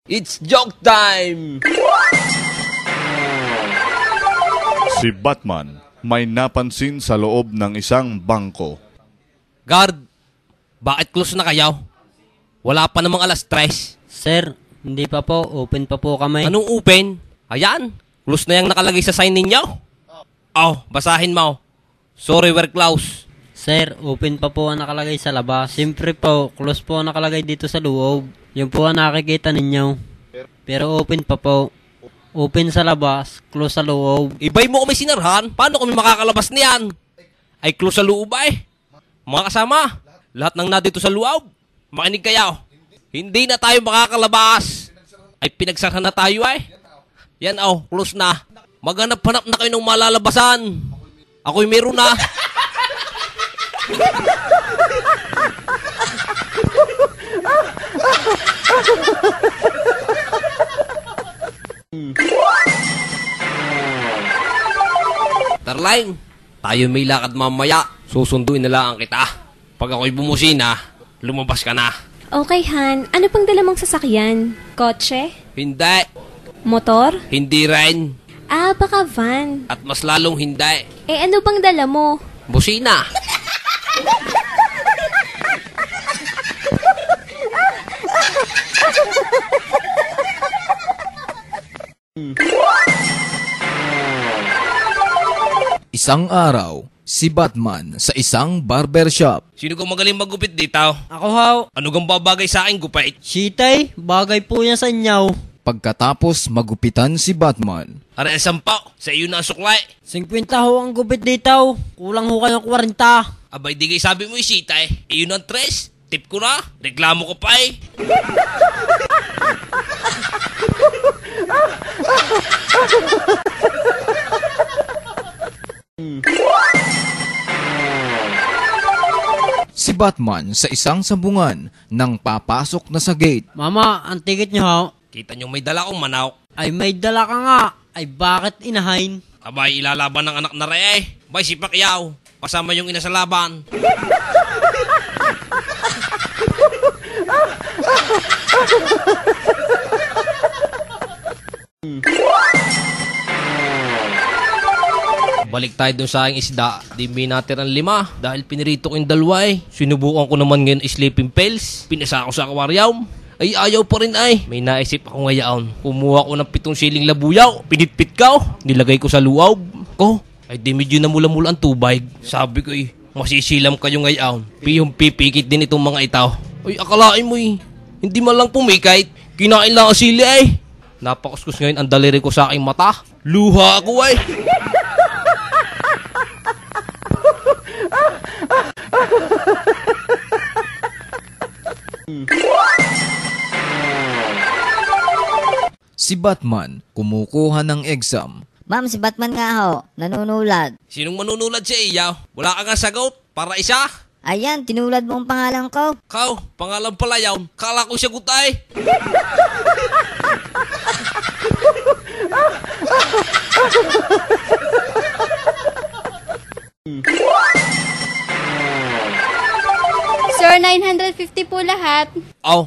It's joke time! Si Batman may napansin sa loob ng isang bangko. Guard, bakit close na kayo? Wala pa namang alas 3. Sir, hindi pa po. Open pa po kami. Anong open? Ayan, close na yung nakalagay sa sign ninyo. Oh, basahin mo. Sorry, we're closed. Sir, open pa po ang nakalagay sa labas. Siyempre po, close po ang nakalagay dito sa loob. Yung po ang nakikita ninyo. Pero open pa po. Open sa labas, close sa loob. Ibay mo kami sinarhan, paano kami makakalabas niyan? Ay close sa loob ay. Mga kasama, lahat ng nandito sa loob, makinig kayo. Hindi na tayo makakalabas. Ay pinagsarhan na tayo ay. Yan close na. Maghanap-hanap na kayo ng malalabasan. Ako'y meron na. Tarline, tayo may lakad mamaya. Susunduin na lang kita. Pag ako'y bumusina, lumabas ka na. Okay, Han. Ano pang dala mong sasakyan? Kotse? Hindi. Motor? Hindi rin. Ah, baka van. At mas lalong hindi. Eh, ano bang dala mo? Busina. Isang araw, si Batman sa isang barbershop. Sino kang magaling maggupit dito? Ako haw. Ano kang babagay sa akin gupit? Sitay, bagay po yan sa inyaw. Pagkatapos magupitan si Batman, Ara sampaw, sa iyo na ang suklay. 50 ho ang gupit dito. Kulang ho kayo 40. Abay, di kayo sabi mo isita eh. Iyon ang 3. Tip ko na. Reklamo ko pa eh. si Batman sa isang sabungan nang papasok na sa gate. Mama, ang ticket nyo ho. Kita nyo may dala kong manok. Ay may dala ka nga. Ay bakit inahain? Abay, ilalaban ng anak na re eh. Bay, si Pacquiao. Kasama yung ina sa laban. Balik tayo dun sa aking isda. Di may natira ng 5 dahil pinirito ko yung dalawa eh. Sinubukan ko naman ngayon sleeping pills. Pinasa ko sa aquarium. Ay ayaw pa rin ay. May naisip ako ngayon. Kumuha ko ng 7 siling labuyaw. Pinitpit ko. Nilagay ko sa luaw ko. Ay di medyo na mula-mula ang tubig. Sabi ko eh, masisilam kayo ngayon. Yung pipikit din itong mga itaw. Ay akalain mo eh. Hindi man lang pumikait. Kinain lang ang sili eh. Napakuskus ngayon ang daliri ko sa aking mata. Luha ako eh. Si Batman kumukuha ng exam. Ma'am, si Batman nga ho. Nanunulat. Sinong manunulad sa iya? Wala ka nga sagot. Para isa. Ayan, tinulad mo ang pangalan ko. Kau, pangalan pala yaw. Kala ko siya gutay. Sir, 950 po lahat. Oh,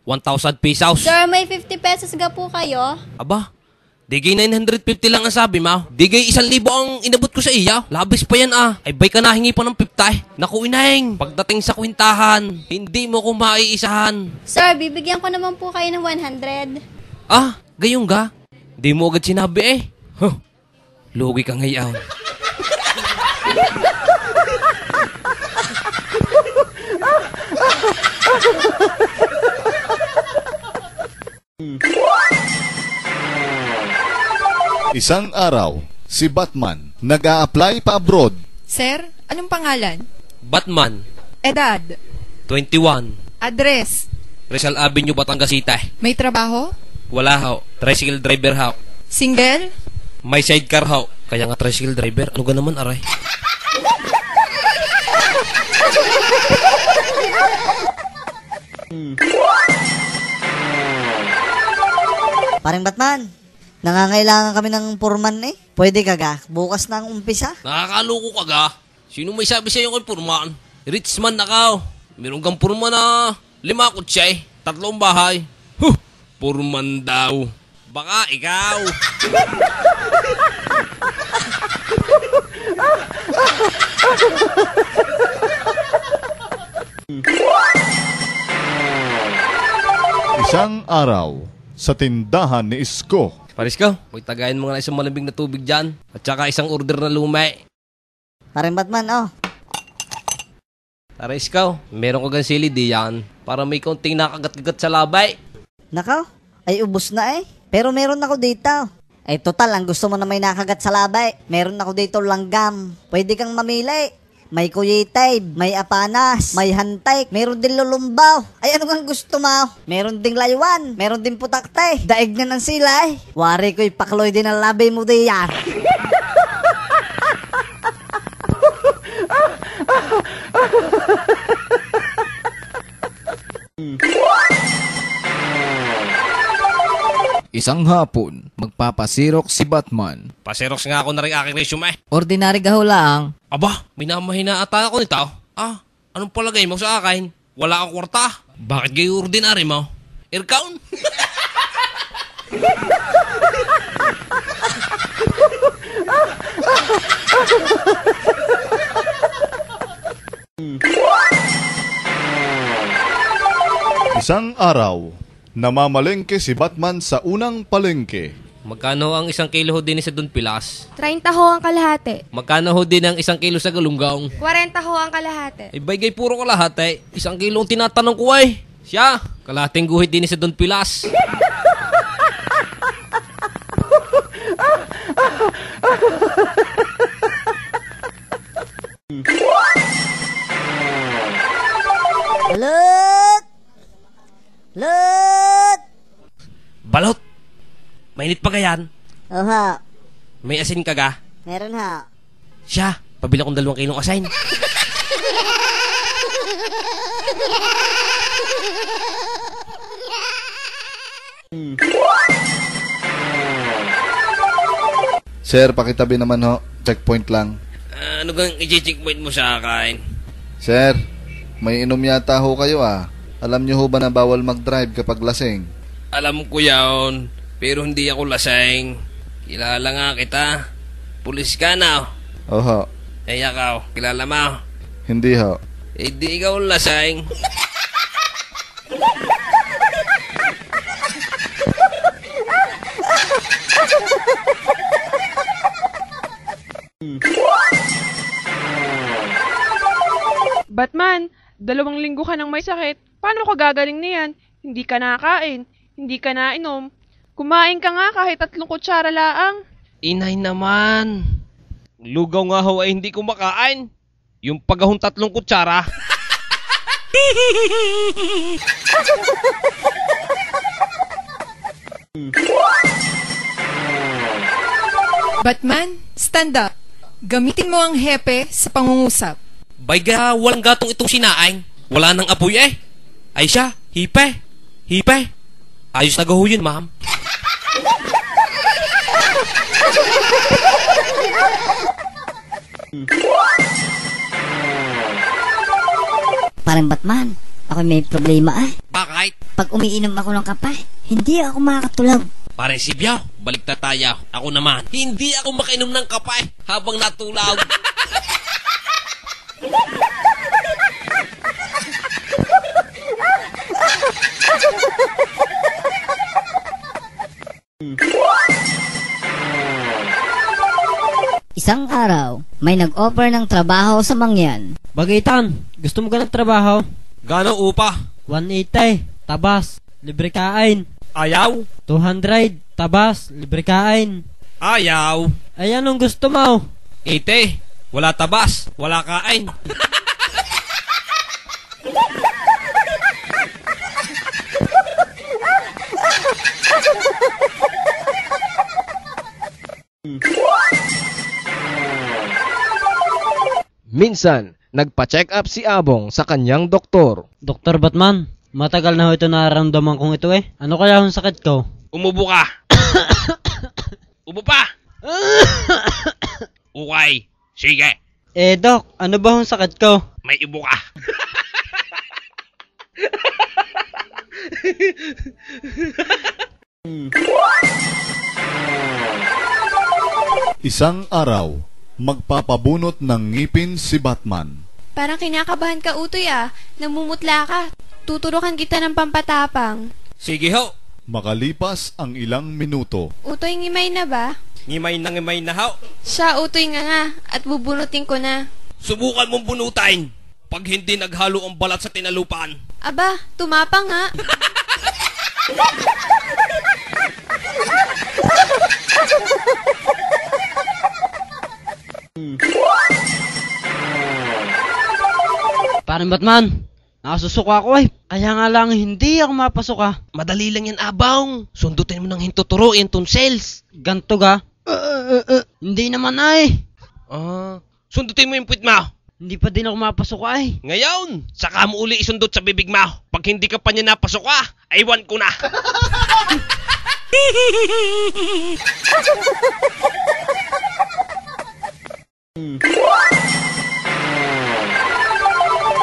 1,000 pesos. Sir, may 50 pesos ga po kayo. Aba, digay 950 lang ang sabi mo. Digay 1,000 ang inabot ko sa iya. Labis pa yan ah. Ay bay ka nahingi pa ng 50. Naku inahing, pagdating sa kwintahan, hindi mo ko maiisahan. Sir, bibigyan ko naman po kayo ng 100. Ah, gayong ga? Di mo agad sinabi eh. Huh, lugi ka ngayon. Isang araw, si Batman nag-a-apply pa abroad. Sir, anong pangalan? Batman, Edad? 21. Address? Rizal Avenue, Batangas City. May trabaho? Wala ho. Tricycle driver ho. Single? May sidecar ho. Kaya nga tricycle driver. Ano ga naman aray? Parang Batman, nangangailangan kami ng foreman eh. Pwede ka ga? Bukas na ang umpisa. Nakakaloko ka ga. Sino may sabi sa'yo kay Purman? Rich man na ka. Meron kang Purman na 5 kutsi, 3 bahay. Huh! Purman daw. Baka ikaw. Isang araw sa tindahan ni Isko. Paris ka, magtagayin mo nga isang malamig na tubig dyan. At saka isang order na lumay. Paring Batman, oh. Tara ikaw, meron ko gan sili di yan. Para may kaunting nakagat-gagat sa labay. Nakaw, ay ubos na eh. Pero meron ako dito. Ay total, ang gusto mo na may nakagat sa labay. Meron ako dito langgam. Pwede kang mamili. May kuyitay, may apanas, may hantay, meron din lulumbaw. Ay ano kang gusto mo? Meron ding laywan, meron din putakte. Daig na ng silay. Wari ko'y pakloy din ang labay mo diyan. Isang hapon, magpapasirok si Batman. Paserox nga ako na rin aking resume. Ordinary gaho lang. Aba, minamahina ata ako nito. Ah, anong palagay mo sa akin? Wala kang kwarta. Bakit kayo ordinary mo? Aircon? Isang araw, namamalengke si Batman sa unang palengke. Magkano ang isang kilo ho din sa Don Pilas? 30 ho ang kalahati. Magkano ho din ang isang kilo sa Galunggong? 40 ho ang kalahati. Ay bagay puro kalahati. Isang kilo ang tinatanong ko ay. Siya, kalahating guhit din sa Don Pilas. Lut! Lut! Balot! Mainit pa gayan? Oha, May asin ka ga? meron ha. Siya, pabila kong 2 kilong asin. Sir, pakitabi naman ho. Checkpoint lang. Ano gang i-checkpoint mo sa akin? Sir, may inom yata ho kayo ah. Alam niyo ho ba na bawal mag-drive kapag lasing? Alam ko yaon, pero hindi ako lasing. Kilala nga kita. Pulis ka na. Oho, Eh, ikaw, kilala mo. hindi ho. Eh, di ikaw lasing. Batman, 2 linggo ka nang may sakit. Paano ka gagaling niyan? Hindi ka nakain, hindi ka nainom. Kumain ka nga kahit 3 kutsara laang. Inay naman. Lugaw nga ho ay hindi kumakain. Yung pagahong 3 kutsara. Batman, stand up. Gamitin mo ang hepe sa pangungusap. Bayga, walang gatong itong sinaing. Wala nang apoy eh. Ay siya, hipe. Hipe. Ayos na gaho yun, ma'am. Parang Batman, ako may problema ah. Bakit? Pag umiinom ako ng kape, hindi ako makakatulog. Pare si Biao, balik na tayo. Ako naman, hindi ako makainom ng kape habang natulog. Isang araw, may nag-offer ng trabaho sa mangyan. Bagitan, gusto mo ka nagtrabaho? Gano upa? 180, tabas, libre kain. Ayaw? 200, tabas, libre kain. Ayaw. Ay anong gusto mo? 80, wala tabas, wala kain. Minsan, nagpa-check up si Abong sa kanyang doktor. Dr. Batman, matagal na ho ito nararamdaman kong ito eh. Ano kaya ang sakit ko? Umubo ka. Ubo pa. Okay, sige. Eh Doc, ano ba ang sakit ko? May ibo ka. Isang araw, magpapabunot ng ngipin si Batman. Parang kinakabahan ka, Utoy ah. Namumutla ka. Tuturukan kita ng pampatapang. Sige ho. Makalipas ang ilang minuto. Utoy, ngimay na ba? Ngimay na ho. Siya, Utoy nga at bubunutin ko na. Subukan mong bunutain. Pag hindi naghalo ang balat sa tinalupaan. Aba, tumapang nga. Parang Batman, nakasusuka ako eh. Kaya nga lang hindi ako mapasok ah. Madali lang yan, Abang. Sundutin mo ng hintuturo yung tonsils. Ganto ga? Hindi naman ay. Sundutin mo yung puwit mo. Hindi pa din ako mapasok ay. Ngayon, saka mo uli isundot sa bibig mo. Pag hindi ka pa niya napasok aywan ko na.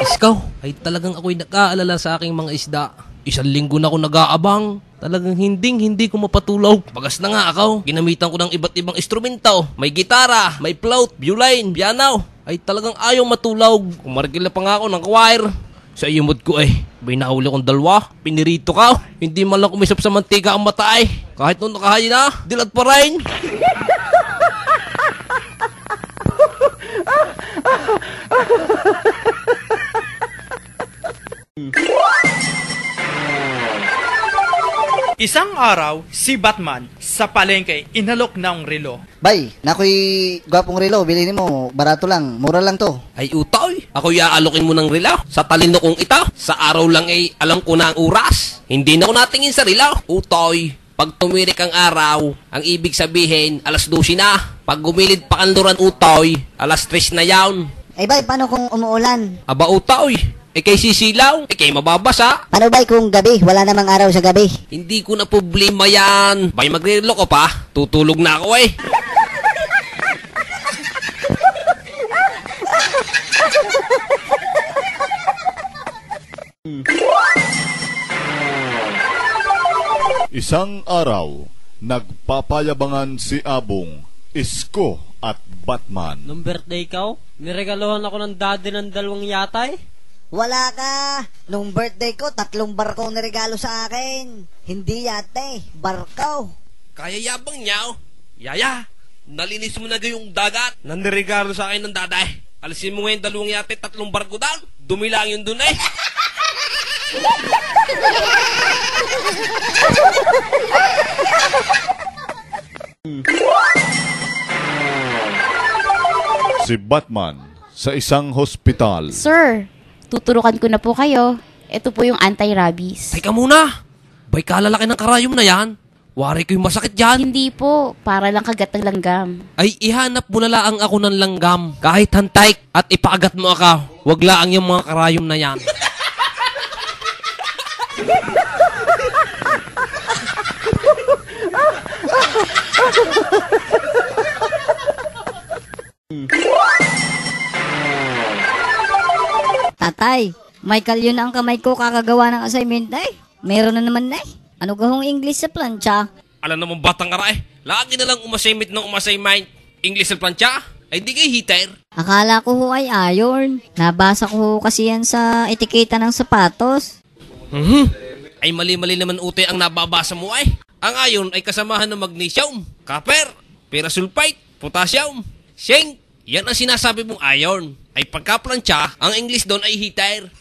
Iskaw, ay talagang ako'y nag-aalala sa aking mga isda. 1 linggo na ako nag-aabang. Talagang hindi ko mapatulaw. Bagas na nga ako. Ginamitan ko ng iba't ibang instrumento. May gitara, may flute, violin, piano. Ay talagang ayaw matulaw. Kumargila pa nga ako ng choir. Sa iyumod ko may nahuli kong 2. Pinirito ka. Hindi man lang kumisap sa mantika ang mata Kahit nung nakahayin na, dilat pa rin. Isang araw, si Batman sa palengke inalok ng relo. Bay, nakoy gwapong relo, bilhin mo. Barato lang, mura lang to. Ay utoy, ako iaalokin mo ng relo. Sa talino kong ita, sa araw lang alam ko na ang oras. Hindi na ko natingin sa relo. Utoy, pag tumirik ang araw, ang ibig sabihin, 12:00 na. Pag gumilid pa kanluran utoy, 3:00 na yawn. Ay bay, paano kung umuulan? Aba utoy, kay sisilaw, kay mababasa. Paano bay kung gabi? Wala namang araw sa gabi. Hindi ko na problema yan. Bay, magre-relo ko pa. Tutulog na ako Isang araw, nagpapayabangan si Abong, Isko at Batman. Nung birthday ka, niregaluhan ako ng daddy ng 2 yatay. Wala ka. Nung birthday ko, 3 barko regalo sa akin. Hindi yate, barko. Kaya yabang niya Yaya, nalinis mo na yung dagat na niregalo sa akin ng daday. Alisin mo ngayon 2 yate, 3 barko daw. Dumi lang yun dun Si Batman sa isang hospital. Sir, tuturukan ko na po kayo. Ito po yung anti-rabies. Teka muna. Bay, kalalaki ng karayom na yan. Wari ko yung masakit dyan. Hindi po. Para lang kagat ng langgam. Ay, ihanap mo na lang ako ng langgam. Kahit hantay at ipaagat mo ako. Wag laang yung mga karayom na yan. Tatay, Michael, yun ang kamay ko kakagawa ng assignment Meron na naman Ano gahong English sa plancha? Alam naman batang kara Lagi na lang umassignment ng umassignment. English sa plancha? Ay di kay heater. Akala ko ay iron. Nabasa ko kasi yan sa etiketa ng sapatos. Ay mali-mali naman ute ang nababasa mo Ang iron ay kasamahan ng magnesium, copper, ferrous sulfite, potassium, zinc. Yan ang sinasabi mong iron. Ay pagka plancha, ang English doon ay heater.